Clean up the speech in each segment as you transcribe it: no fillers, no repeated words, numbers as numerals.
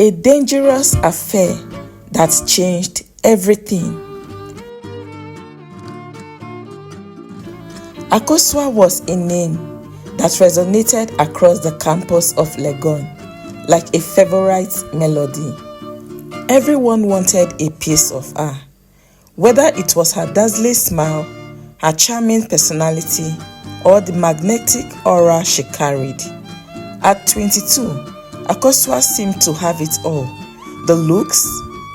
A dangerous affair that changed everything. Akosua was a name that resonated across the campus of Legon like a favorite melody. Everyone wanted a piece of her, whether it was her dazzling smile, her charming personality, or the magnetic aura she carried. At 22, Akosua seemed to have it all: the looks,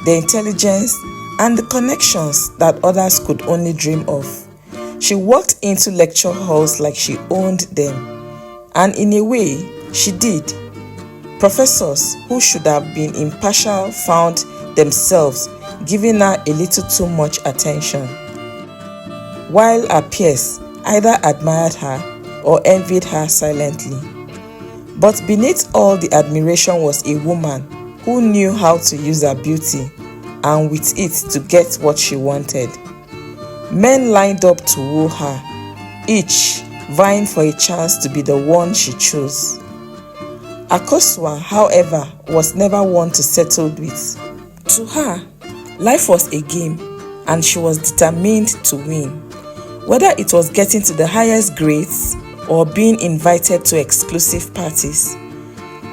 the intelligence, and the connections that others could only dream of. She walked into lecture halls like she owned them, and in a way, she did. Professors who should have been impartial found themselves giving her a little too much attention, while her peers either admired her or envied her silently. But beneath all the admiration was a woman who knew how to use her beauty and with it to get what she wanted. Men lined up to woo her, each vying for a chance to be the one she chose. Akosua, however, was never one to settle with. To her, life was a game and she was determined to win, whether it was getting to the highest grades or being invited to exclusive parties.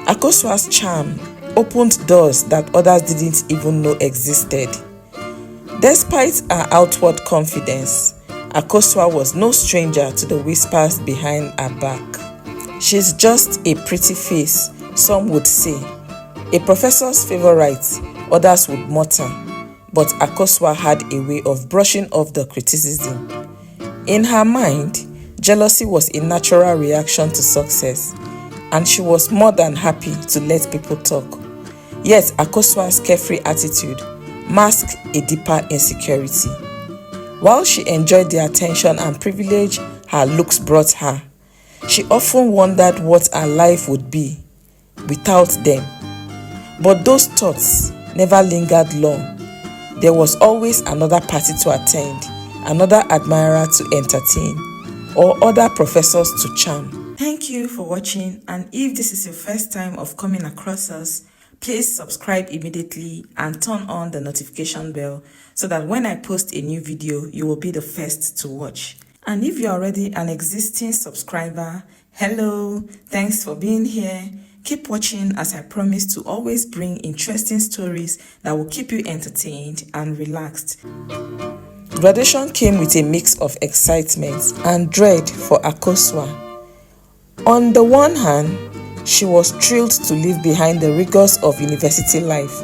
Akosua's charm opened doors that others didn't even know existed. Despite her outward confidence, Akosua was no stranger to the whispers behind her back. She's just a pretty face, some would say. A professor's favorite, others would mutter. But Akosua had a way of brushing off the criticism. In her mind, jealousy was a natural reaction to success, and she was more than happy to let people talk. Yet Akosua's carefree attitude masked a deeper insecurity. While she enjoyed the attention and privilege her looks brought her, she often wondered what her life would be without them. But those thoughts never lingered long. There was always another party to attend, another admirer to entertain, or other professors to charm. Thank you for watching, and if this is your first time of coming across us, please subscribe immediately and turn on the notification bell so that when I post a new video, you will be the first to watch. And if you're already an existing subscriber, hello, thanks for being here. Keep watching as I promise to always bring interesting stories that will keep you entertained and relaxed. Graduation came with a mix of excitement and dread for Akosua. On the one hand, she was thrilled to leave behind the rigors of university life.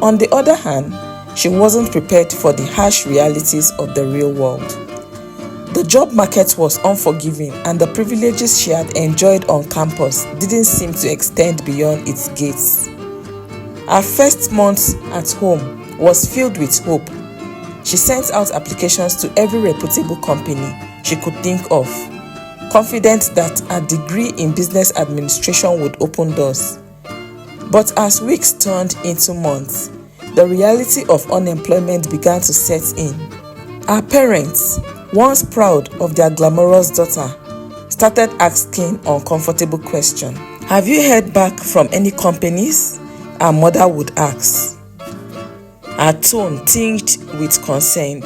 On the other hand, she wasn't prepared for the harsh realities of the real world. The job market was unforgiving, and the privileges she had enjoyed on campus didn't seem to extend beyond its gates. Her first month at home was filled with hope. She sent out applications to every reputable company she could think of, confident that a degree in business administration would open doors. But as weeks turned into months, the reality of unemployment began to set in. Her parents, once proud of their glamorous daughter, started asking uncomfortable questions. "Have you heard back from any companies?" her mother would ask, her tone tinged with concern.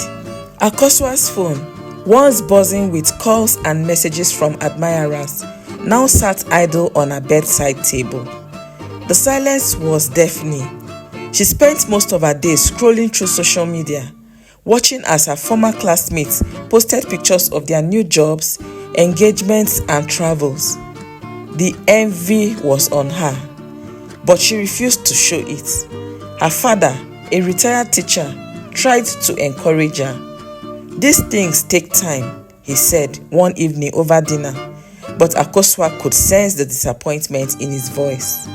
Akosua's phone, once buzzing with calls and messages from admirers, now sat idle on her bedside table. The silence was deafening. She spent most of her days scrolling through social media, watching as her former classmates posted pictures of their new jobs, engagements, and travels. The envy was on her, but she refused to show it. Her father, a retired teacher, tried to encourage her. "These things take time," he said one evening over dinner, but Akosua could sense the disappointment in his voice.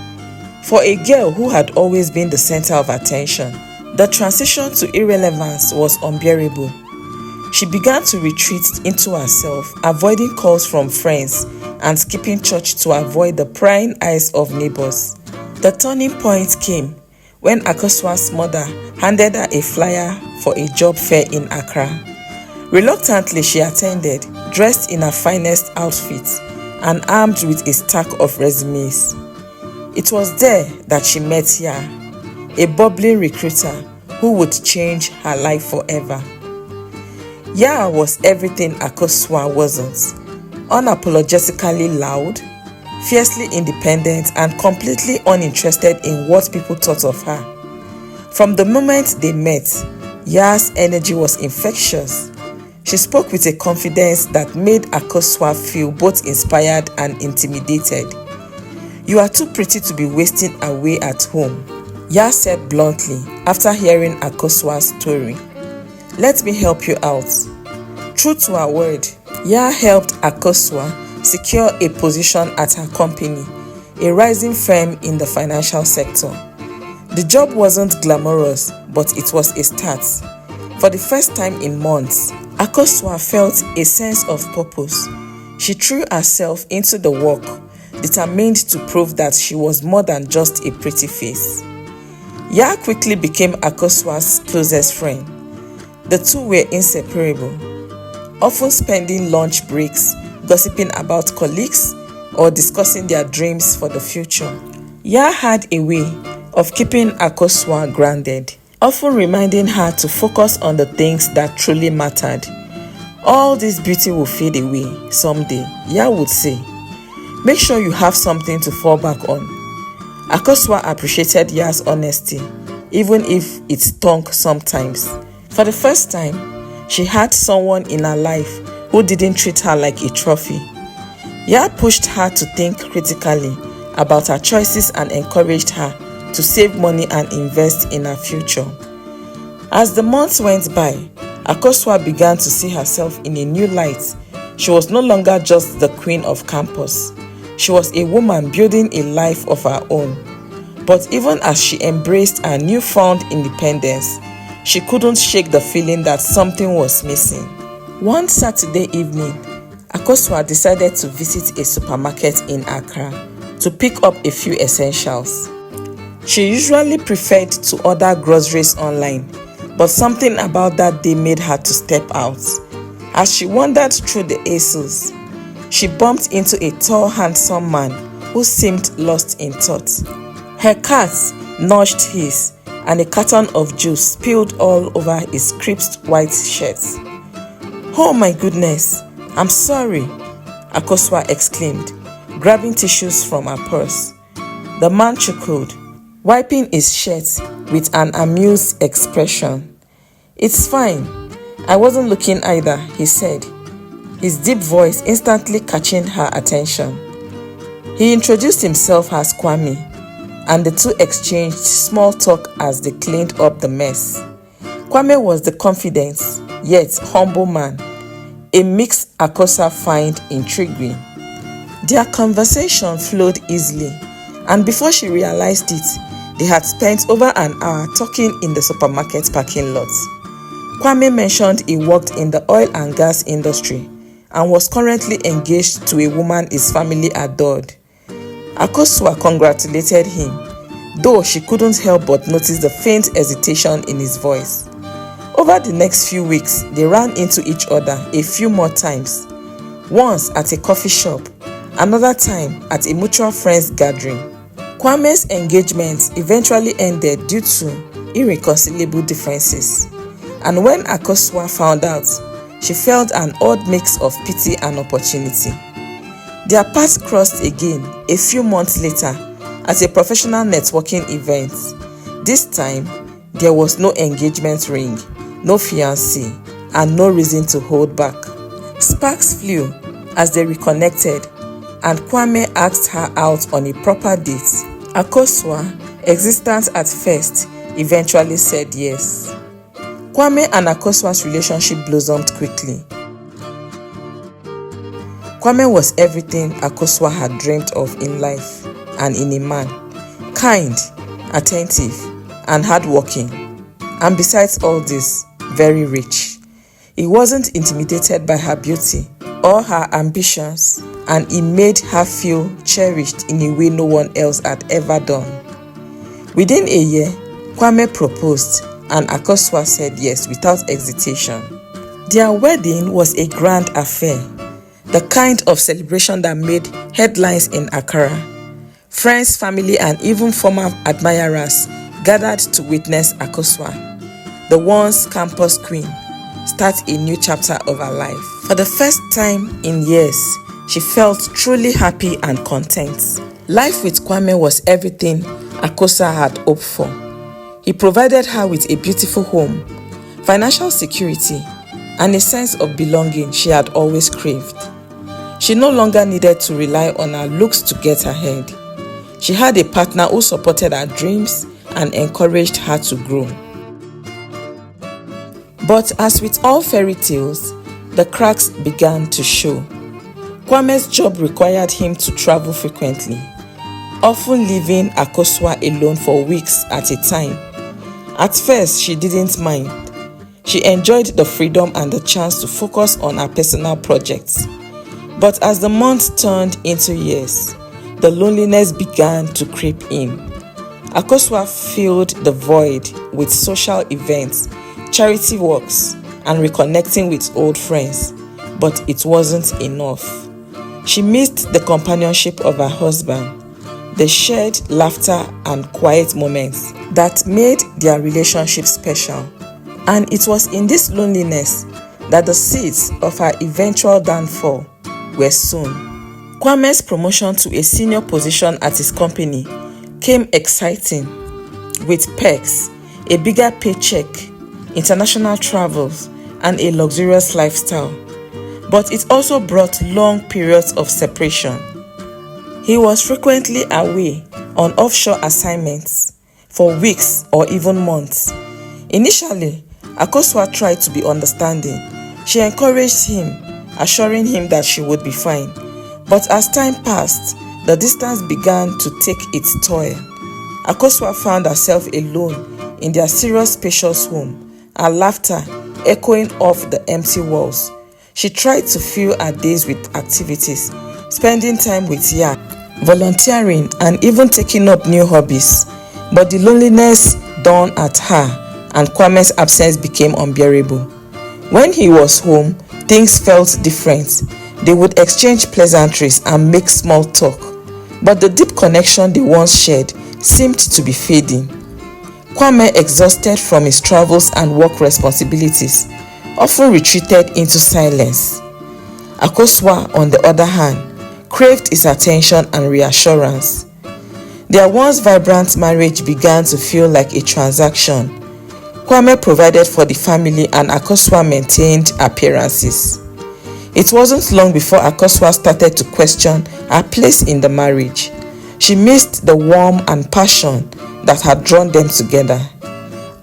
For a girl who had always been the center of attention, the transition to irrelevance was unbearable. She began to retreat into herself, avoiding calls from friends and skipping church to avoid the prying eyes of neighbors. The turning point came when Akosua's mother handed her a flyer for a job fair in Accra. Reluctantly, she attended, dressed in her finest outfit and armed with a stack of resumes. It was there that she met Ya, a bubbly recruiter who would change her life forever. Ya was everything Akosua wasn't: unapologetically loud, fiercely independent, and completely uninterested in what people thought of her. From the moment they met, Ya's energy was infectious. She spoke with a confidence that made Akosua feel both inspired and intimidated. "You are too pretty to be wasting away at home," Ya said bluntly after hearing Akosua's story. "Let me help you out." True to her word, Ya helped Akosua secure a position at her company, a rising firm in the financial sector. The job wasn't glamorous, but it was a start. For the first time in months, Akosua felt a sense of purpose. She threw herself into the work, determined to prove that she was more than just a pretty face. Ya quickly became Akosua's closest friend. The two were inseparable, often spending lunch breaks gossiping about colleagues or discussing their dreams for the future. Ya had a way of keeping Akosua grounded, often reminding her to focus on the things that truly mattered. "All this beauty will fade away someday," Ya would say. "Make sure you have something to fall back on." Akosua appreciated Ya's honesty, even if it stung sometimes. For the first time, she had someone in her life who didn't treat her like a trophy. Ya pushed her to think critically about her choices and encouraged her to save money and invest in her future. As the months went by, Akosua began to see herself in a new light. She was no longer just the queen of campus. She was a woman building a life of her own. But even as she embraced her newfound independence, she couldn't shake the feeling that something was missing. One Saturday evening, Akosua decided to visit a supermarket in Accra to pick up a few essentials. She usually preferred to order groceries online, but something about that day made her to step out. As she wandered through the aisles, she bumped into a tall, handsome man who seemed lost in thought. Her cat nudged his, and a carton of juice spilled all over his crisp white shirt. "Oh my goodness, I'm sorry," Akosua exclaimed, grabbing tissues from her purse. The man chuckled, wiping his shirt with an amused expression. "It's fine. I wasn't looking either," he said, his deep voice instantly catching her attention. He introduced himself as Kwame, and the two exchanged small talk as they cleaned up the mess. Kwame was the confident yet humble man, a mix Akosua find intriguing. Their conversation flowed easily, and before she realized it, they had spent over an hour talking in the supermarket parking lot. Kwame mentioned he worked in the oil and gas industry and was currently engaged to a woman his family adored. Akosua congratulated him, though she couldn't help but notice the faint hesitation in his voice. Over the next few weeks, they ran into each other a few more times, once at a coffee shop, another time at a mutual friends gathering. Kwame's engagement eventually ended due to irreconcilable differences, and when Akosua found out, she felt an odd mix of pity and opportunity. Their paths crossed again a few months later at a professional networking event. This time, there was no engagement ring, no fiancé, and no reason to hold back. Sparks flew as they reconnected, and Kwame asked her out on a proper date. Akosua, hesitant at first, eventually said yes. Kwame and Akosua's relationship blossomed quickly. Kwame was everything Akosua had dreamt of in life and in a man: kind, attentive, and hardworking. And besides all this, very rich. He wasn't intimidated by her beauty or her ambitions, and he made her feel cherished in a way no one else had ever done. Within a year, Kwame proposed, and Akosua said yes without hesitation. Their wedding was a grand affair, the kind of celebration that made headlines in Accra. Friends, family, and even former admirers gathered to witness Akosua, the once campus queen, start a new chapter of her life. For the first time in years, she felt truly happy and content. Life with Kwame was everything Akosua had hoped for. He provided her with a beautiful home, financial security, and a sense of belonging she had always craved. She no longer needed to rely on her looks to get ahead. She had a partner who supported her dreams and encouraged her to grow. But as with all fairy tales, the cracks began to show. Kwame's job required him to travel frequently, often leaving Akosua alone for weeks at a time. At first, she didn't mind. She enjoyed the freedom and the chance to focus on her personal projects. But as the months turned into years, the loneliness began to creep in. Akosua filled the void with social events, charity walks, and reconnecting with old friends, but it wasn't enough. She missed the companionship of her husband, the shared laughter and quiet moments that made their relationship special. And it was in this loneliness that the seeds of her eventual downfall were sown. Kwame's promotion to a senior position at his company came exciting, with perks, a bigger paycheck, international travels, and a luxurious lifestyle. But it also brought long periods of separation. He was frequently away on offshore assignments for weeks or even months. Initially, Akosua tried to be understanding. She encouraged him, assuring him that she would be fine. But as time passed, the distance began to take its toll. Akosua found herself alone in their serious, spacious home, her laughter echoing off the empty walls. She tried to fill her days with activities, spending time with Ya, volunteering, and even taking up new hobbies. But the loneliness dawned at her, and Kwame's absence became unbearable. When he was home, things felt different. They would exchange pleasantries and make small talk, but the deep connection they once shared seemed to be fading. Kwame, exhausted from his travels and work responsibilities, often retreated into silence. Akosua, on the other hand, craved his attention and reassurance. Their once vibrant marriage began to feel like a transaction. Kwame provided for the family and Akosua maintained appearances. It wasn't long before Akosua started to question her place in the marriage. She missed the warmth and passion that had drawn them together.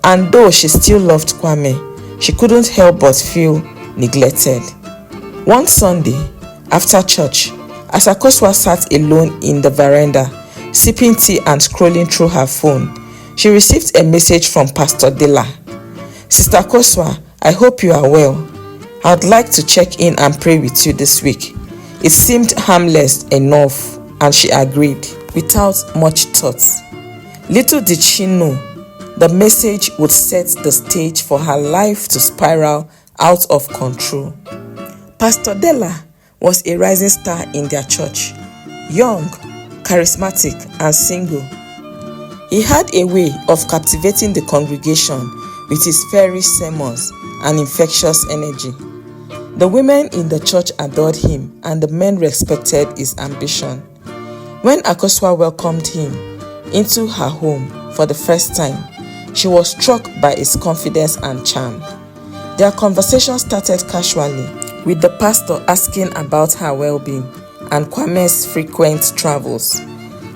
And though she still loved Kwame, she couldn't help but feel neglected. One Sunday, after church, as Akosua sat alone in the veranda, sipping tea and scrolling through her phone, she received a message from Pastor Dela. "Sister Akosua, I hope you are well. I'd like to check in and pray with you this week." It seemed harmless enough, and she agreed without much thought. Little did she know, the message would set the stage for her life to spiral out of control. Pastor Dela was a rising star in their church, young, charismatic, and single. He had a way of captivating the congregation with his fiery sermons and infectious energy. The women in the church adored him, and the men respected his ambition. When Akosua welcomed him into her home for the first time, she was struck by his confidence and charm. Their conversation started casually, with the pastor asking about her well-being and Kwame's frequent travels.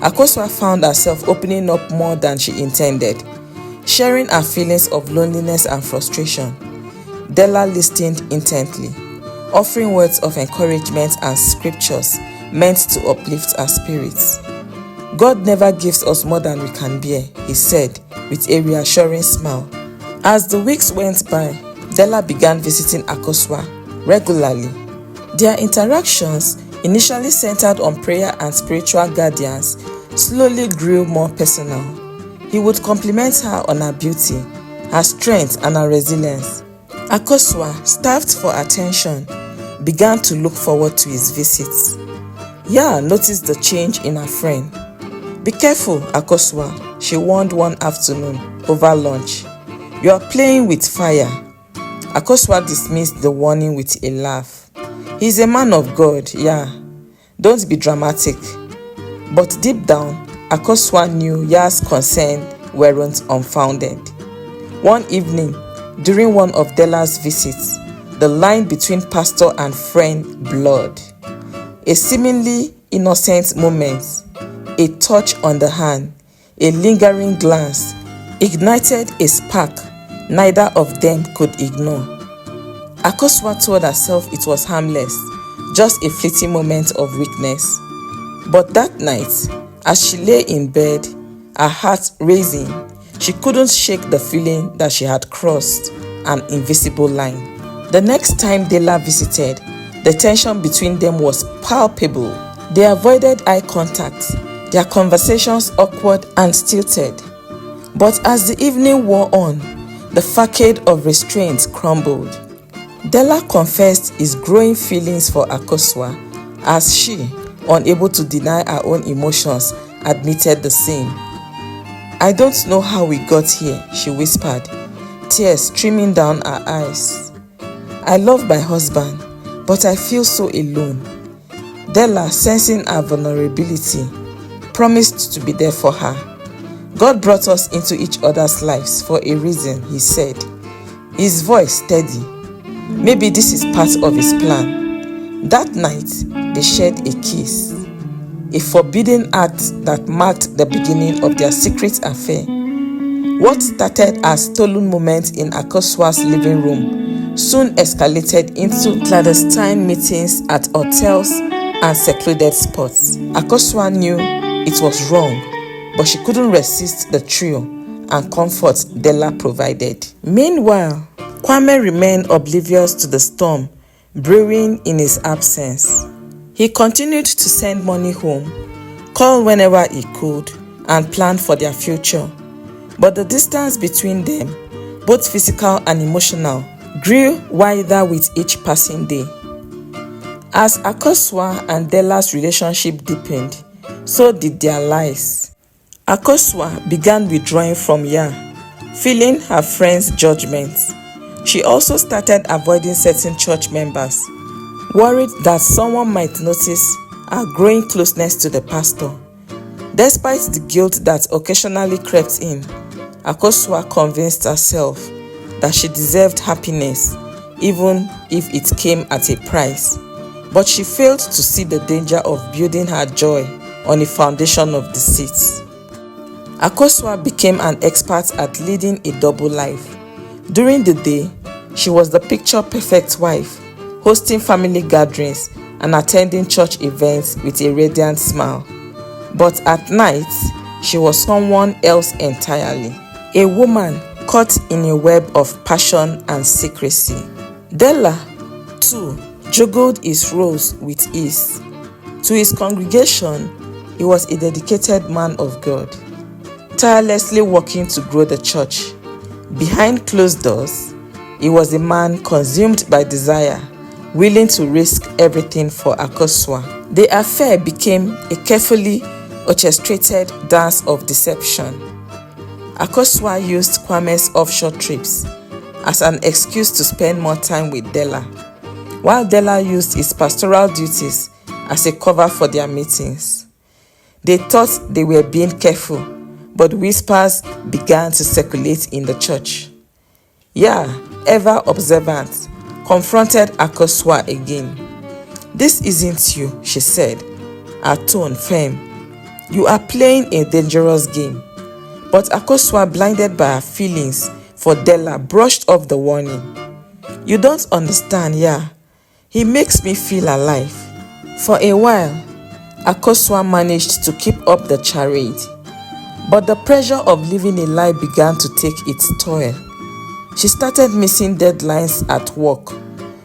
Akosua found herself opening up more than she intended, sharing her feelings of loneliness and frustration. Dela listened intently, offering words of encouragement and scriptures meant to uplift her spirits. "God never gives us more than we can bear," he said with a reassuring smile. As the weeks went by, Dela began visiting Akosua regularly. Their interactions, initially centered on prayer and spiritual guardians, slowly grew more personal. He would compliment her on her beauty, her strength, and her resilience. Akosua, starved for attention, began to look forward to his visits. Ya noticed the change in her friend. "Be careful, Akosua," she warned one afternoon over lunch. "You are playing with fire." Akosua dismissed the warning with a laugh. "He's a man of God, yeah. Don't be dramatic." But deep down, Akosua knew Ya's concerns weren't unfounded. One evening, during one of Dela's visits, the line between pastor and friend blurred. A seemingly innocent moment, a touch on the hand, a lingering glance, ignited a spark neither of them could ignore. Akosua told herself it was harmless, just a fleeting moment of weakness. But that night, as she lay in bed, her heart racing, she couldn't shake the feeling that she had crossed an invisible line. The next time Dela visited, the tension between them was palpable. They avoided eye contact, their conversations awkward and stilted. But as the evening wore on, the facade of restraint crumbled. Dela confessed his growing feelings for Akosua as she, unable to deny her own emotions, admitted the same. "I don't know how we got here," she whispered, tears streaming down her eyes. "I love my husband, but I feel so alone." Dela, sensing her vulnerability, promised to be there for her. "God brought us into each other's lives for a reason," he said, his voice steady. "Maybe this is part of his plan." That night, they shared a kiss, a forbidden act that marked the beginning of their secret affair. What started as stolen moments in Akosua's living room soon escalated into clandestine meetings at hotels and secluded spots. Akosua knew it was wrong, but she couldn't resist the thrill and comfort Dela provided. Meanwhile, Kwame remained oblivious to the storm brewing in his absence. He continued to send money home, call whenever he could, and plan for their future. But the distance between them, both physical and emotional, grew wider with each passing day. As Akosua and Dela's relationship deepened, so did their lives. Akosua began withdrawing from Ya, feeling her friends' judgments. She also started avoiding certain church members, worried that someone might notice her growing closeness to the pastor. Despite the guilt that occasionally crept in, Akosua convinced herself that she deserved happiness, even if it came at a price. But she failed to see the danger of building her joy on a foundation of deceit. Akosua became an expert at leading a double life. During the day, she was the picture-perfect wife, hosting family gatherings and attending church events with a radiant smile. But at night, she was someone else entirely, a woman caught in a web of passion and secrecy. Dela, too, juggled his roles with ease. To his congregation, he was a dedicated man of God, tirelessly working to grow the church. Behind closed doors, he was a man consumed by desire, willing to risk everything for Akosua. The affair became a carefully orchestrated dance of deception. Akosua used Kwame's offshore trips as an excuse to spend more time with Dela, while Dela used his pastoral duties as a cover for their meetings. They thought they were being careful, but whispers began to circulate in the church. Ya, ever observant, confronted Akosua again. "This isn't you," she said, her tone firm. "You are playing a dangerous game." But Akosua, blinded by her feelings for Dela, brushed off the warning. "You don't understand, Ya. He makes me feel alive." For a while, Akosua managed to keep up the charade. But the pressure of living a lie began to take its toll. She started missing deadlines at work,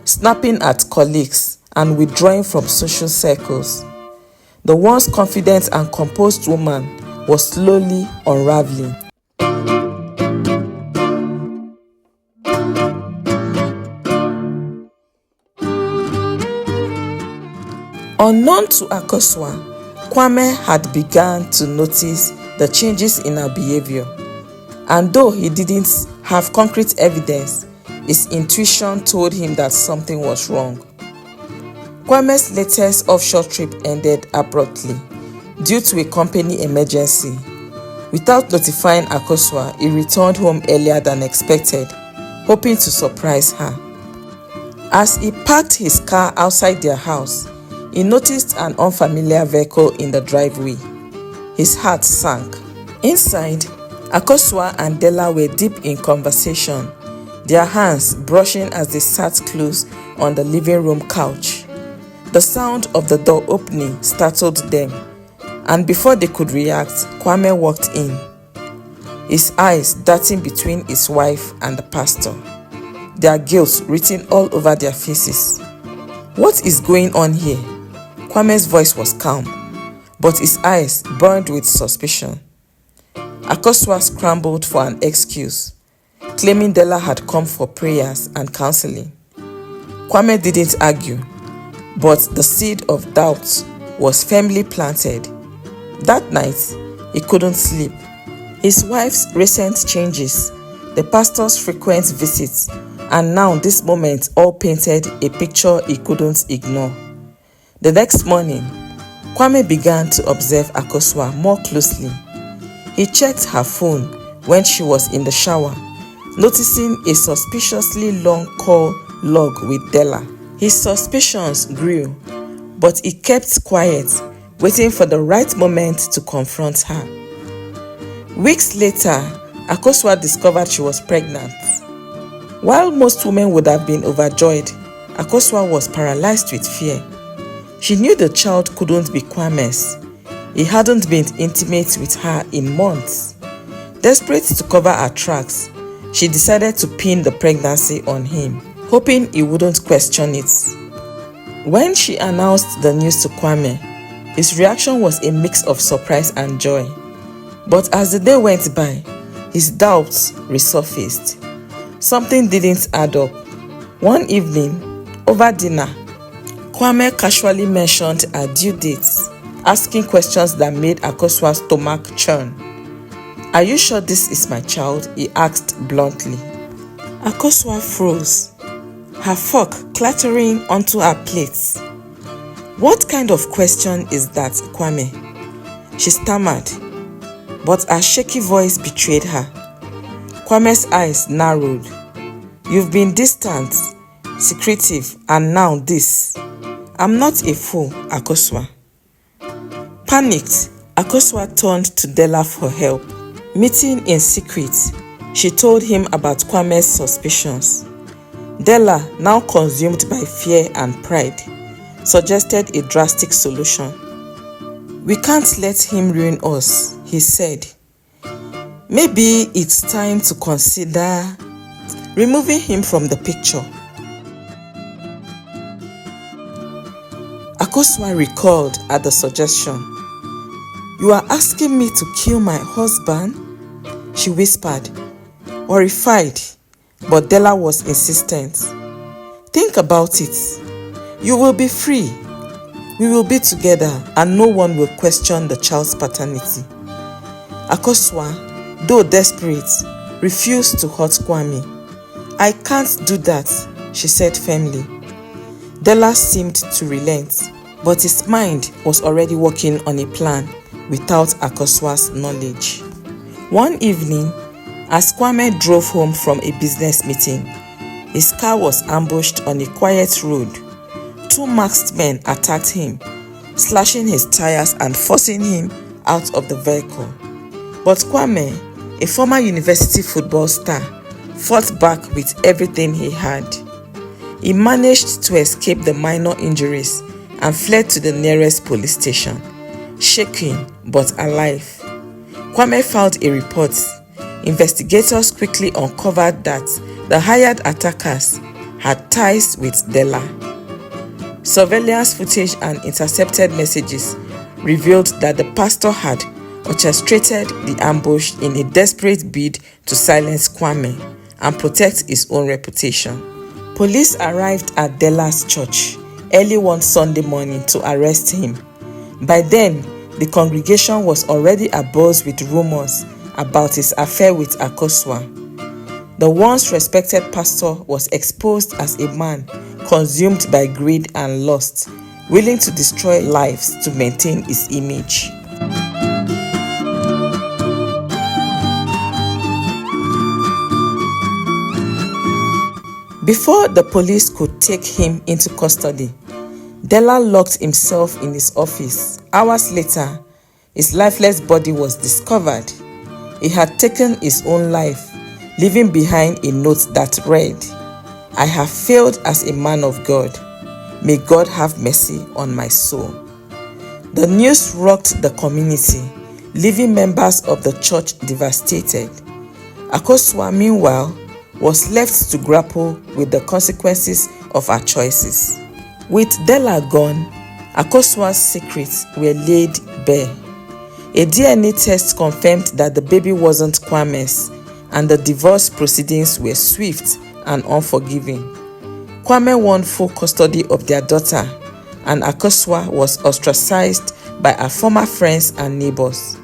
snapping at colleagues, and withdrawing from social circles. The once confident and composed woman was slowly unraveling. Unknown to Akosua, Kwame had begun to notice the changes in her behavior, and though he didn't have concrete evidence, his intuition told him that something was wrong. Kwame's latest offshore trip ended abruptly due to a company emergency. Without notifying Akosua, he returned home earlier than expected, hoping to surprise her. As he parked his car outside their house, he noticed an unfamiliar vehicle in the driveway. His heart sank. Inside, Akosua and Dela were deep in conversation, their hands brushing as they sat close on the living room couch. The sound of the door opening startled them, and before they could react, Kwame walked in, his eyes darting between his wife and the pastor, their guilt written all over their faces. "What is going on here?" Kwame's voice was calm, but his eyes burned with suspicion. Akosua scrambled for an excuse, claiming Dela had come for prayers and counseling. Kwame didn't argue, but the seed of doubt was firmly planted. That night, he couldn't sleep. His wife's recent changes, the pastor's frequent visits, and now this moment all painted a picture he couldn't ignore. The next morning, Kwame began to observe Akosua more closely. He checked her phone when she was in the shower, noticing a suspiciously long call log with Dela. His suspicions grew, but he kept quiet, waiting for the right moment to confront her. Weeks later, Akosua discovered she was pregnant. While most women would have been overjoyed, Akosua was paralyzed with fear. She knew the child couldn't be Kwame's. He hadn't been intimate with her in months. Desperate to cover her tracks, she decided to pin the pregnancy on him, hoping he wouldn't question it. When she announced the news to Kwame, his reaction was a mix of surprise and joy. But as the day went by, his doubts resurfaced. Something didn't add up. One evening, over dinner, Kwame casually mentioned her due dates, asking questions that made Akosua's stomach churn. "Are you sure this is my child?" he asked bluntly. Akosua froze, her fork clattering onto her plate. "What kind of question is that, Kwame?" she stammered, but her shaky voice betrayed her. Kwame's eyes narrowed. "You've been distant, secretive, and now this. I'm not a fool, Akosua." Panicked, Akosua turned to Dela for help. Meeting in secret, she told him about Kwame's suspicions. Dela, now consumed by fear and pride, suggested a drastic solution. "We can't let him ruin us," he said. "Maybe it's time to consider removing him from the picture." Akosua recoiled at the suggestion. "You are asking me to kill my husband?" she whispered, horrified, but Dela was insistent. "Think about it. You will be free. We will be together and no one will question the child's paternity." Akosua, though desperate, refused to hurt Kwame. "I can't do that," she said firmly. Dela seemed to relent, but his mind was already working on a plan without Akosua's knowledge. One evening, as Kwame drove home from a business meeting, his car was ambushed on a quiet road. Two masked men attacked him, slashing his tires and forcing him out of the vehicle. But Kwame, a former university football star, fought back with everything he had. He managed to escape the minor injuries and fled to the nearest police station, shaking but alive. Kwame filed a report. Investigators quickly uncovered that the hired attackers had ties with Dela. Surveillance footage and intercepted messages revealed that the pastor had orchestrated the ambush in a desperate bid to silence Kwame and protect his own reputation. Police arrived at Dela's church early one Sunday morning to arrest him. By then, The congregation was already abuzz with rumors about his affair with Akosua. The once respected pastor was exposed as a man consumed by greed and lust, willing to destroy lives to maintain his image. Before the police could take him into custody, Dela locked himself in his office. Hours later, his lifeless body was discovered. He had taken his own life, leaving behind a note that read, "I have failed as a man of God. May God have mercy on my soul." The news rocked the community, leaving members of the church devastated. Akosua, meanwhile, was left to grapple with the consequences of her choices. With Dela gone, Akosua's secrets were laid bare. A DNA test confirmed that the baby wasn't Kwame's, and the divorce proceedings were swift and unforgiving. Kwame won full custody of their daughter, and Akosua was ostracized by her former friends and neighbors.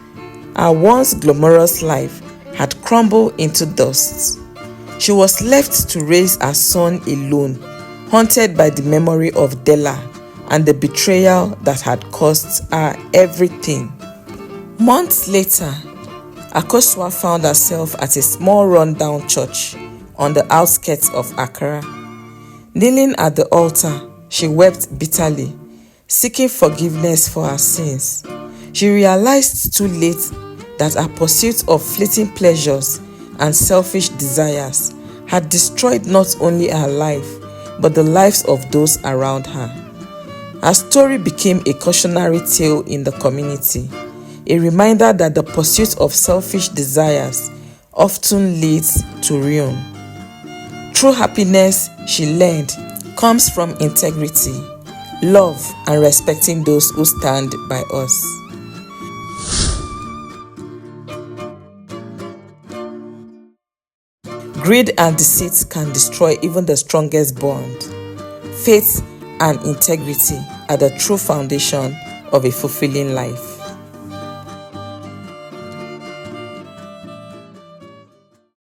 Her once glamorous life had crumbled into dust. She was left to raise her son alone, haunted by the memory of Dela and the betrayal that had cost her everything. Months later, Akosua found herself at a small rundown church on the outskirts of Accra. Kneeling at the altar, she wept bitterly, seeking forgiveness for her sins. She realized too late that her pursuit of fleeting pleasures and selfish desires had destroyed not only her life, but the lives of those around her. Her story became a cautionary tale in the community, a reminder that the pursuit of selfish desires often leads to ruin. True happiness, she learned, comes from integrity, love, and respecting those who stand by us. Greed and deceit can destroy even the strongest bond. Faith and integrity are the true foundation of a fulfilling life.